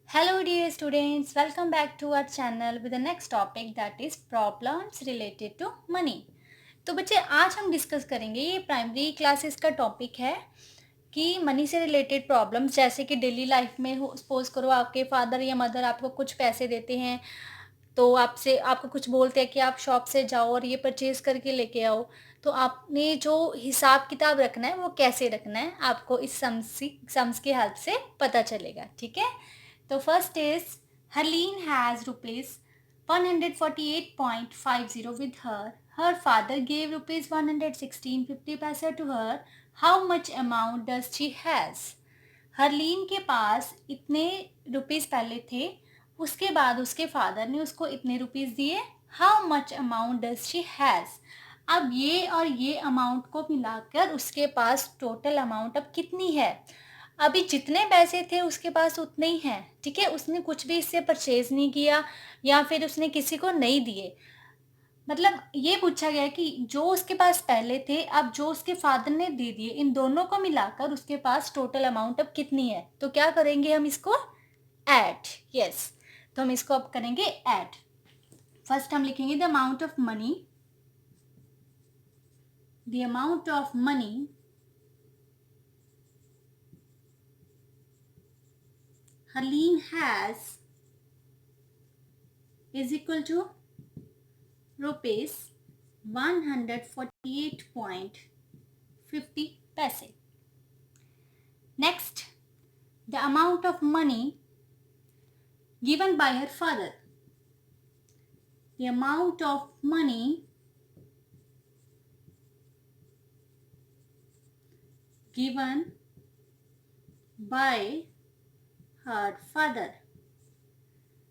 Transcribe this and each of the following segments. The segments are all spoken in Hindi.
Hello dear students, welcome back to our channel with the next topic that is problems related to money. तो बच्चे आज हम डिस्कस करेंगे ये प्राइमरी क्लासेस का टॉपिक है कि मनी से रिलेटेड प्रॉब्लम्स जैसे कि डेली लाइफ में हो सपोज करो आपके फादर या मदर आपको कुछ पैसे देते हैं तो आपसे आपको कुछ बोलते हैं कि आप शॉप से जाओ और ये परचेज करके लेके आओ तो आपने जो हिसाब किताब रखना है वो कैसे रखना है आपको इस सम्स की हेल्प से पता चलेगा ठीक है। तो first is Harleen has rupees 148.50 with her. Her father gave rupees 116.50 paise to her. How much amount does she has? Harleen के पास इतने रुपीस पहले थे उसके बाद उसके फादर ने उसको इतने रुपीस दिए. How much amount does she has. अब ये और ये अमाउंट को मिलाकर उसके पास टोटल अमाउंट अब कितनी है. अभी जितने पैसे थे उसके पास उतने ही हैं ठीक है. उसने कुछ भी इससे परचेज नहीं किया या फिर उसने किसी को नहीं दिए. मतलब ये पूछा गया कि जो उसके पास पहले थे अब जो उसके फादर ने दे दिए इन दोनों को मिलाकर उसके पास टोटल अमाउंट अब कितनी है. तो क्या करेंगे हम इसको ऐड. यस तो हम इसको अब करेंगे ऐड. फर्स्ट हम लिखेंगे the amount of money. The amount of money Harleen has is equal to rupees 148.50 paise. Next, the amount of money given by her father. The amount of money given by her father.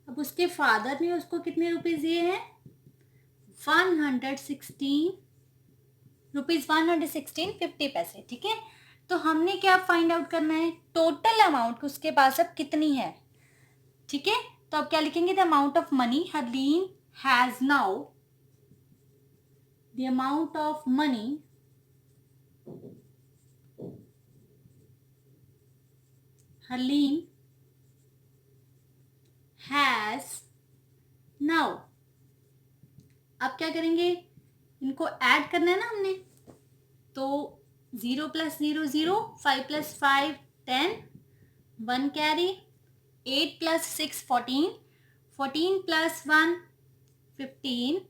अब उसके फादर ने उसको कितने रुपीस दिए हैं 116.50 पैसे ठीक है. तो हमने क्या फाइंड आउट करना है टोटल अमाउंट उसके पास अब कितनी है ठीक है. तो अब क्या लिखेंगे the amount of money Harleen has now. The amount of money Harleen has now. अब क्या करेंगे इनको ऐड करना है ना हमने. तो 0 + 0 0 5 + 5 10 1 carry 8 + 6 14 14 + 1 15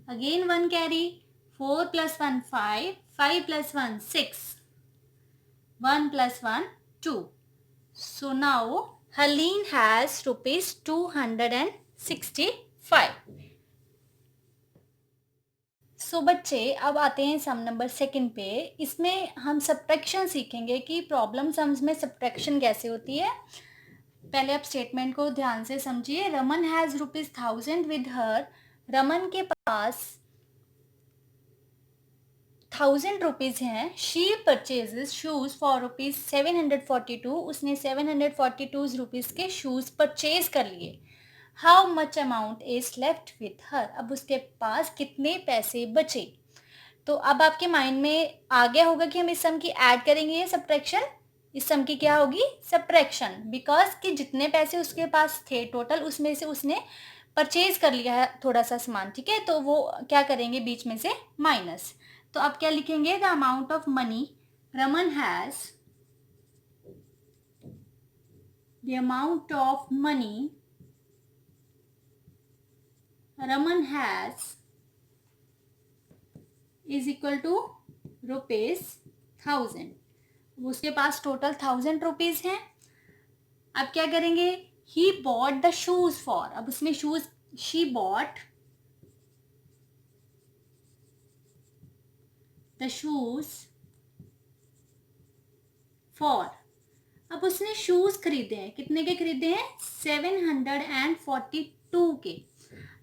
again 1 carry 4 + 1 5 5 + 1 6 1 + 1 2. So now Harleen has rupees 265. सो बच्चे अब आते हैं सम नंबर सेकंड पे. इसमें हम सब्ट्रैक्शन सीखेंगे कि प्रॉब्लम सम्स में सब्ट्रैक्शन कैसे होती है. पहले आप स्टेटमेंट को ध्यान से समझिए. Raman has rupees 1000 with her. Raman के पास 1000 रुपीज़ हैं. She purchases shoes for rupees 742. उसने 742 रुपीज़ के शूज़ परचेज कर लिए. How much amount is left with her. अब उसके पास कितने पैसे बचे. तो अब आपके माइंड में आ गया होगा कि हम इस सम की ऐड करेंगे या सब्ट्रैक्शन. इस सम की क्या होगी सब्ट्रैक्शन. बिकॉज कि जितने पैसे उसके पास थे टोटल उसमें से उसने परचेज कर लिया है थोड़ा सा सामान ठीक है. तो वो क्या करेंगे बीच में से माइनस. तो अब क्या लिखेंगे the amount of money Raman has. The amount of money Raman has is equal to rupees 1000. उसके पास टोटल 1000 रुपीज हैं. अब क्या करेंगे he bought the shoes for. अब उसमें shoes she bought the shoes for. अब उसने शूज खरीदे हैं. कितने के खरीदे हैं 742 के.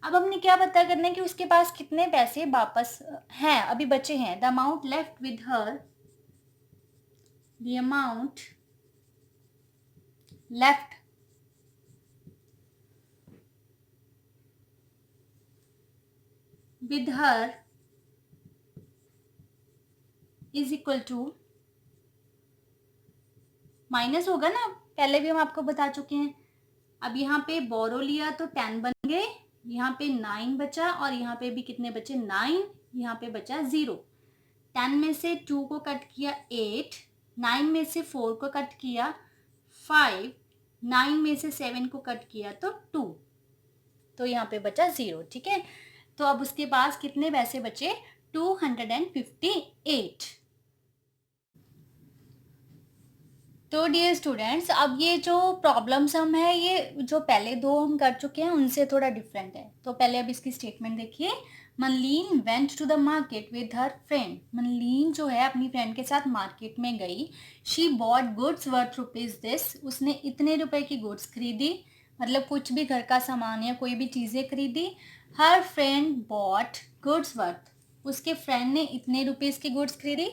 अब हमने क्या पता करना है कि उसके पास कितने पैसे वापस हैं अभी बचे हैं. The amount left with her. The amount left with her is equal to minus होगा ना. पहले भी हम आपको बता चुके हैं. अब यहाँ पे बोरो लिया तो 10 बन गए, यहाँ पे 9 बचा और यहाँ पे भी कितने बचे 9, यहाँ पे बचा 0। 10 में से 2 को कट किया 8, 9 में से 4 को कट किया 5, 9 में से 7 को कट किया तो 2, तो यहाँ पे बचा 0। ठीक है, तो अब उसके पास कितने पैसे बचे 258। तो डियर स्टूडेंट्स, अब ये जो प्रॉब्लम सम है ये जो पहले दो हम कर चुके हैं उनसे थोड़ा डिफरेंट है। तो पहले अब इसकी स्टेटमेंट देखिए। Manleen went to the market with her friend. Manleen जो है अपनी फ्रेंड के साथ मार्केट में गई। She bought goods worth rupees this. उसने इतने रुपए की गुड्स खरीदी, मतलब कुछ भी घर का सामान या कोई भी चीज़ें खरीदी। Her friend bought goods worth. उसके फ्रेंड ने इतने रुपीज़ की गुड्स खरीदी।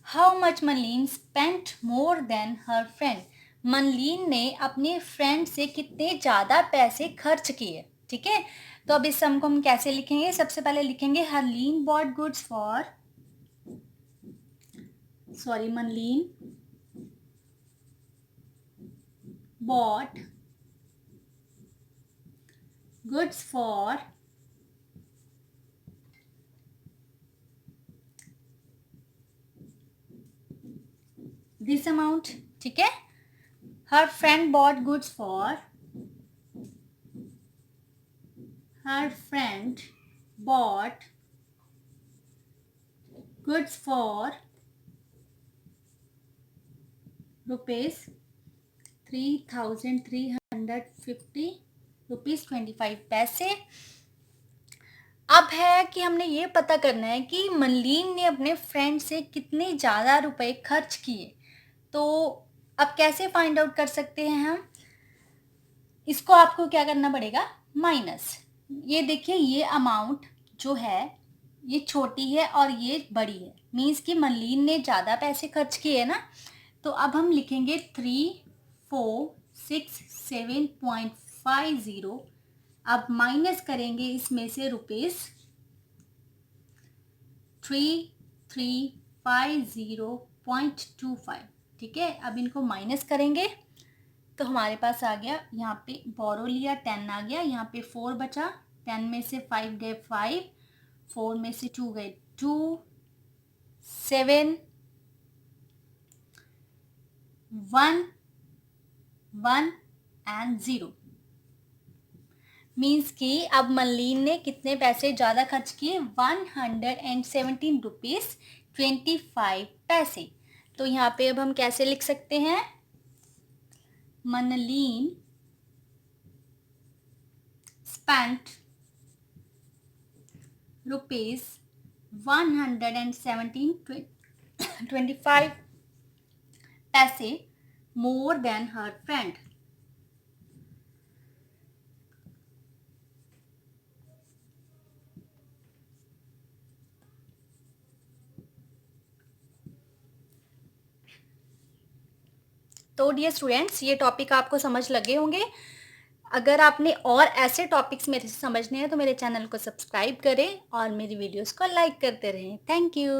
How much Manleen spent more than her friend. Manleen ने अपने फ्रेंड से कितने ज़्यादा पैसे खर्च किए। ठीक है, तो अब इस सम को हम कैसे लिखेंगे? सबसे पहले लिखेंगे Harleen bought goods for, Manleen bought goods for this amount. ठीक है, her friend bought goods for, her friend bought goods for rupees 3,350 rupees 25 पैसे। अब है कि हमने ये पता करना है कि मनलीन ने अपने फ्रेंड से कितने ज़्यादा रुपए खर्च किए। तो अब कैसे फाइंड आउट कर सकते हैं हम? इसको आपको क्या करना पड़ेगा, माइनस। ये देखिए, ये अमाउंट जो है ये छोटी है और ये बड़ी है, मीन्स कि मनलीन ने ज़्यादा पैसे खर्च किए ना। तो अब हम लिखेंगे 3467.50। अब माइनस करेंगे इसमें से रुपीज़ 3350.25। ठीक है, अब इनको माइनस करेंगे तो हमारे पास आ गया, यहाँ पे बोरो लिया 10 आ गया, यहाँ पे 4 बचा, 10 में से 5 गए 5, 4 में से 2 गए 2, 7, 1 1 एंड 0। मीन्स कि अब मनलीन ने कितने पैसे ज़्यादा खर्च किए, 117 रुपीज़ 25 पैसे। तो यहाँ पे अब हम कैसे लिख सकते हैं, मनलीन spent rupees 117.25 पैसे more than her friend। तो डियर स्टूडेंट्स, ये टॉपिक आपको समझ लगे होंगे। अगर आपने और ऐसे टॉपिक्स मेरे से समझने हैं तो मेरे चैनल को सब्सक्राइब करें और मेरी वीडियोस को लाइक करते रहें। Thank you.